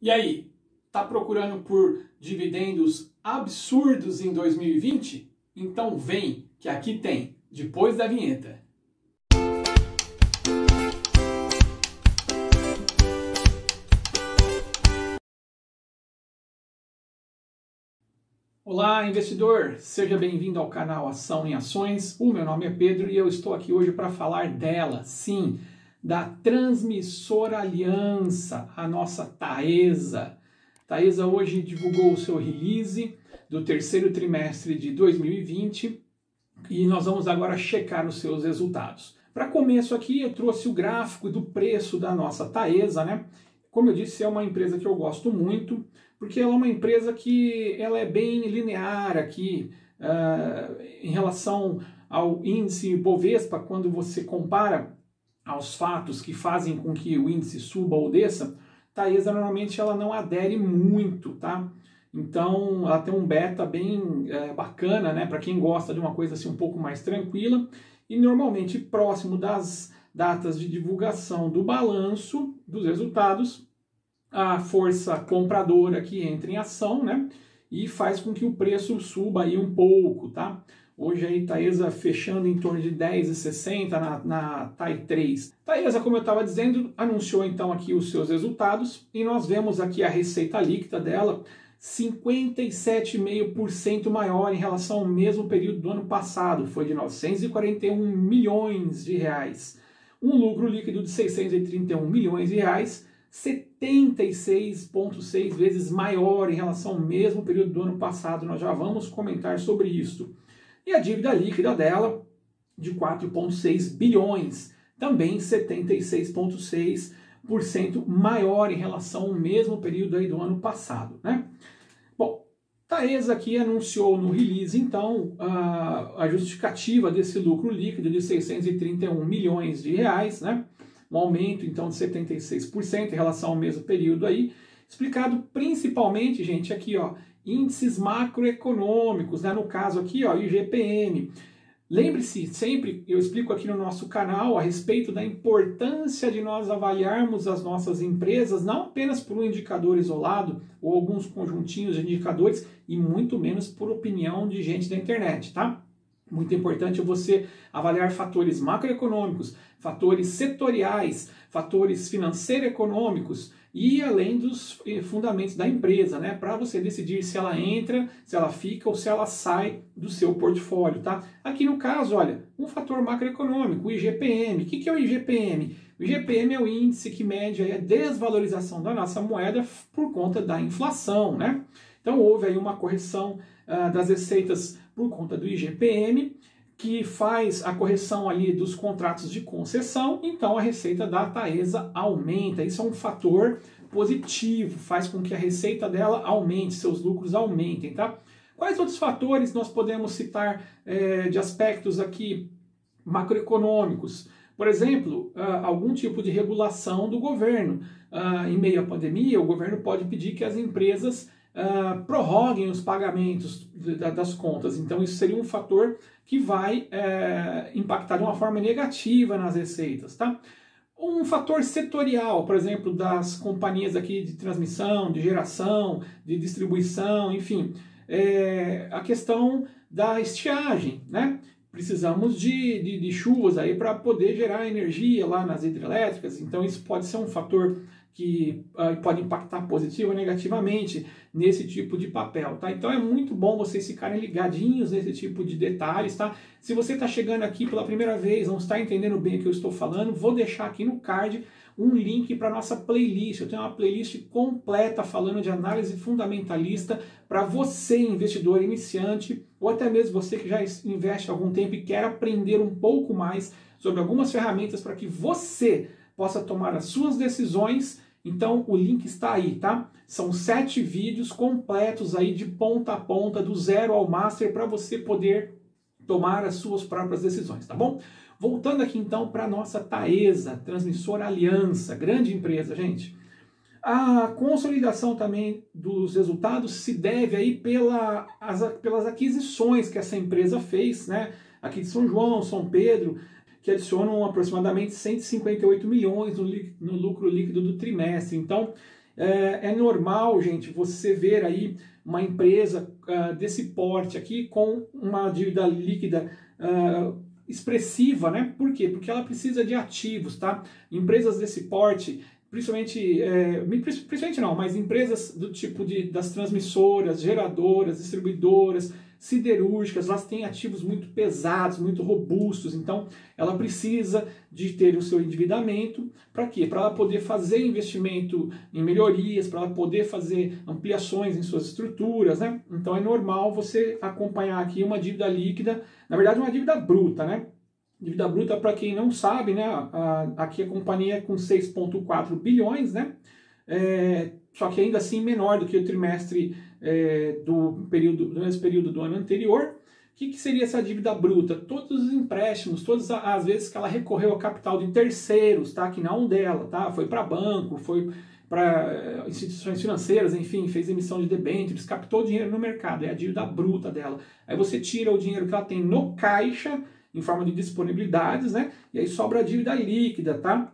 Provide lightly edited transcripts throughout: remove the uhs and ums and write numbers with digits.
E aí, tá procurando por dividendos absurdos em 2020? Então vem, que aqui tem, depois da vinheta. Olá, investidor! Seja bem-vindo ao canal Ação em Ações. O meu nome é Pedro e eu estou aqui hoje para falar dela, sim, da Transmissora Aliança, a nossa Taesa. Taesa hoje divulgou o seu release do terceiro trimestre de 2020 e nós vamos agora checar os seus resultados. Para começo aqui, eu trouxe o gráfico do preço da nossa Taesa, né? Como eu disse, é uma empresa que eu gosto muito, porque ela é uma empresa que ela é bem linear aqui em relação ao índice Bovespa. Quando você compara aos fatos que fazem com que o índice suba ou desça, Taesa normalmente ela não adere muito, tá? Então ela tem um beta bem bacana, né? Para quem gosta de uma coisa assim um pouco mais tranquila, e normalmente próximo das datas de divulgação do balanço dos resultados, a força compradora que entra em ação, né? E faz com que o preço suba aí um pouco, tá? Hoje a Taesa fechando em torno de 10,60 na TAI 3. Taesa, como eu estava dizendo, anunciou então aqui os seus resultados e nós vemos aqui a receita líquida dela 57,5% maior em relação ao mesmo período do ano passado, foi de 941 milhões de reais. Um lucro líquido de 631 milhões de reais, 76,6 vezes maior em relação ao mesmo período do ano passado. Nós já vamos comentar sobre isso. E a dívida líquida dela, de 4,6 bilhões, também 76,6% maior em relação ao mesmo período aí do ano passado, né? Bom, Taesa aqui anunciou no release, então, a justificativa desse lucro líquido de 631 milhões de reais, né? Um aumento, então, de 76% em relação ao mesmo período aí, explicado principalmente, gente, aqui, ó, índices macroeconômicos, né? No caso aqui, ó, IGPM. Lembre-se, sempre eu explico aqui no nosso canal a respeito da importância de nós avaliarmos as nossas empresas, não apenas por um indicador isolado ou alguns conjuntinhos de indicadores, e muito menos por opinião de gente da internet, tá? Muito importante você avaliar fatores macroeconômicos, fatores setoriais, fatores financeiro-econômicos e além dos fundamentos da empresa, né? Para você decidir se ela entra, se ela fica ou se ela sai do seu portfólio, tá? Aqui no caso, olha, um fator macroeconômico, o IGPM. O que é o IGPM? O IGPM é o índice que mede a desvalorização da nossa moeda por conta da inflação, né? Então houve aí uma correção das receitas por conta do IGPM, que faz a correção ali dos contratos de concessão, então a receita da Taesa aumenta. Isso é um fator positivo, faz com que a receita dela aumente, seus lucros aumentem, tá? Quais outros fatores nós podemos citar de aspectos aqui macroeconômicos? Por exemplo, algum tipo de regulação do governo. Em meio à pandemia, o governo pode pedir que as empresas prorroguem os pagamentos das contas. Então isso seria um fator que vai impactar de uma forma negativa nas receitas, tá? Um fator setorial, por exemplo, das companhias aqui de transmissão, de geração, de distribuição, enfim, a questão da estiagem, né? Precisamos de chuvas aí para poder gerar energia lá nas hidrelétricas, então isso pode ser um fator que pode impactar positivo ou negativamente nesse tipo de papel, tá? Então é muito bom vocês ficarem ligadinhos nesse tipo de detalhes, tá? Se você está chegando aqui pela primeira vez, não está entendendo bem o que eu estou falando, vou deixar aqui no card um link para nossa playlist. Eu tenho uma playlist completa falando de análise fundamentalista para você, investidor iniciante, ou até mesmo você que já investe há algum tempo e quer aprender um pouco mais sobre algumas ferramentas para que você possa tomar as suas decisões. Então o link está aí, tá? São 7 vídeos completos aí de ponta a ponta, do zero ao master, para você poder tomar as suas próprias decisões, tá bom? Voltando aqui então para a nossa Taesa, Transmissora Aliança, grande empresa, gente. A consolidação também dos resultados se deve aí pelas aquisições que essa empresa fez, né? Aqui de São João, São Pedro, que adicionam aproximadamente 158 milhões no lucro líquido do trimestre. Então, É normal, gente, você ver aí uma empresa desse porte aqui com uma dívida líquida expressiva, né? Por quê? Porque ela precisa de ativos, tá? Empresas desse porte, principalmente não, mas empresas do tipo das transmissoras, geradoras, distribuidoras, siderúrgicas, elas têm ativos muito pesados, muito robustos, então ela precisa de ter o seu endividamento, para quê? Para ela poder fazer investimento em melhorias, para ela poder fazer ampliações em suas estruturas, né? Então é normal você acompanhar aqui uma dívida líquida, na verdade uma dívida bruta, né? Dívida bruta, para quem não sabe, né? Aqui a companhia é com 6,4 bilhões, né? Só que ainda assim menor do que o trimestre do mesmo período do ano anterior. O que seria essa dívida bruta? Todos os empréstimos, todas as vezes que ela recorreu ao capital de terceiros, tá? Que não dela, tá? Foi para banco, foi para instituições financeiras, enfim, fez emissão de debêntures, captou dinheiro no mercado, é a dívida bruta dela. Aí você tira o dinheiro que ela tem no caixa, em forma de disponibilidades, né? E aí sobra a dívida líquida, tá?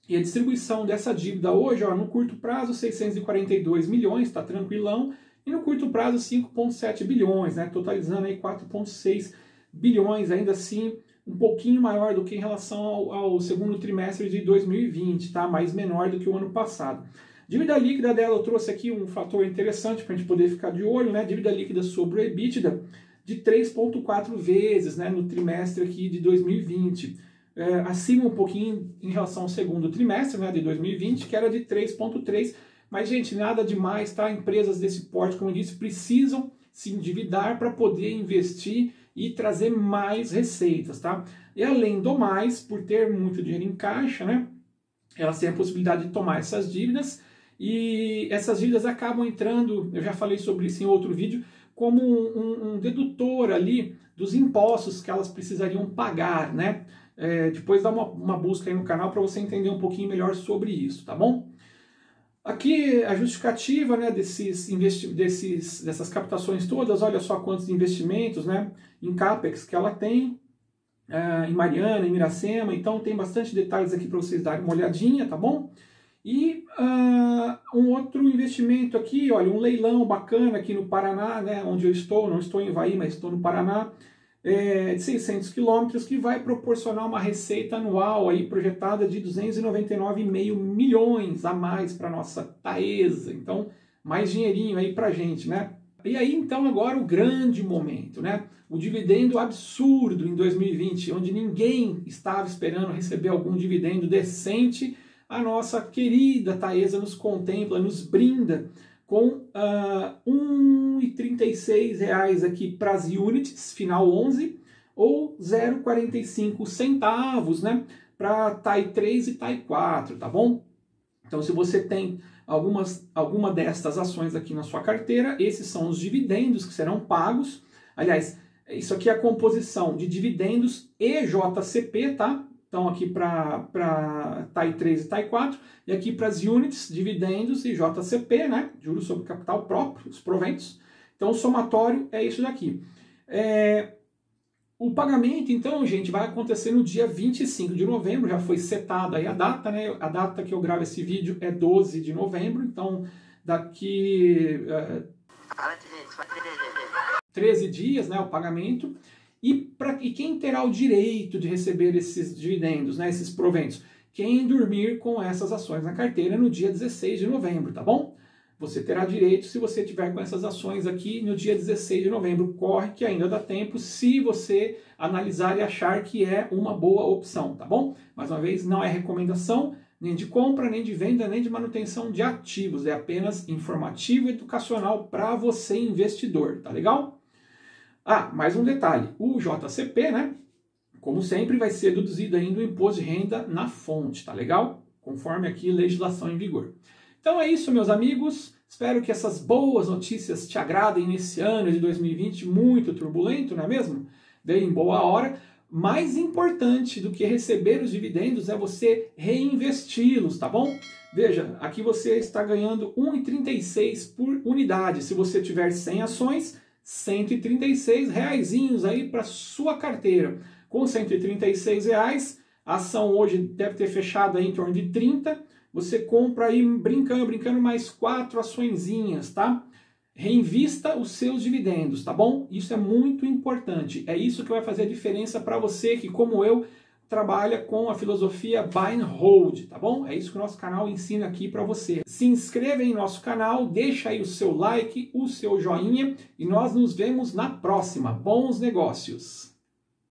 E a distribuição dessa dívida hoje, ó, no curto prazo, 642 milhões, tá tranquilão, e no curto prazo, 5,7 bilhões, né? Totalizando aí 4,6 bilhões, ainda assim, um pouquinho maior do que em relação ao segundo trimestre de 2020, tá? Mais menor do que o ano passado. Dívida líquida dela, eu trouxe aqui um fator interessante para a gente poder ficar de olho, né? Dívida líquida sobre o EBITDA de 3,4 vezes, né? No trimestre aqui de 2020. Acima um pouquinho em relação ao segundo trimestre, né? De 2020, que era de 3,3. Mas, gente, nada demais, tá? Empresas desse porte, como eu disse, precisam se endividar para poder investir e trazer mais receitas, tá? E além do mais, por ter muito dinheiro em caixa, né? Elas têm a possibilidade de tomar essas dívidas e essas dívidas acabam entrando, eu já falei sobre isso em outro vídeo, como um dedutor ali dos impostos que elas precisariam pagar, né? Depois dá uma busca aí no canal para você entender um pouquinho melhor sobre isso, tá bom? Aqui a justificativa, né, dessas captações todas, olha só quantos investimentos, né, em CAPEX que ela tem, em Mariana, em Miracema, então tem bastante detalhes aqui para vocês darem uma olhadinha, tá bom? E um outro investimento aqui, olha, um leilão bacana aqui no Paraná, né, onde eu estou, não estou em Ivaí, mas estou no Paraná, de 600 quilômetros, que vai proporcionar uma receita anual aí projetada de 299,5 milhões a mais para nossa Taesa. Então, mais dinheirinho aí para gente, né? E aí, então, agora o grande momento, né? O dividendo absurdo em 2020, onde ninguém estava esperando receber algum dividendo decente. A nossa querida Taesa nos contempla, nos brinda com R$ 1,36 aqui para as units, final 11, ou 0,45 centavos, né, para TAI 3 e TAI 4, tá bom? Então, se você tem alguma destas ações aqui na sua carteira, esses são os dividendos que serão pagos. Aliás, isso aqui é a composição de dividendos e JCP, tá? Então, aqui para TAI 3 e TAI 4, e aqui para as units, dividendos e JCP, né? Juros sobre capital próprio, os proventos. Então, o somatório é isso daqui. O pagamento, então, gente, vai acontecer no dia 25 de novembro, já foi setada aí a data, né? A data que eu gravo esse vídeo é 12 de novembro, então daqui 13 dias, né, o pagamento. E quem terá o direito de receber esses dividendos, né, esses proventos? Quem dormir com essas ações na carteira no dia 16 de novembro, tá bom? Você terá direito se você tiver com essas ações aqui no dia 16 de novembro. Corre que ainda dá tempo se você analisar e achar que é uma boa opção, tá bom? Mais uma vez, não é recomendação nem de compra, nem de venda, nem de manutenção de ativos. É apenas informativo e educacional para você, investidor, tá legal? Mais um detalhe, o JCP, né, como sempre, vai ser deduzido ainda o imposto de renda na fonte, tá legal? Conforme aqui legislação em vigor. Então é isso, meus amigos, espero que essas boas notícias te agradem nesse ano de 2020, muito turbulento, não é mesmo? Veio em boa hora. Mais importante do que receber os dividendos é você reinvesti-los, tá bom? Veja, aqui você está ganhando R$ 1,36 por unidade, se você tiver 100 ações, R$ 136 aí para sua carteira. Com R$ 136, a ação hoje deve ter fechado aí em torno de 30, você compra aí, brincando mais 4 açõezinhas, tá? Reinvista os seus dividendos, tá bom? Isso é muito importante. É isso que vai fazer a diferença para você que, como eu, trabalha com a filosofia Buy and Hold, tá bom? É isso que o nosso canal ensina aqui para você. Se inscreva em nosso canal, deixa aí o seu like, o seu joinha e nós nos vemos na próxima. Bons negócios!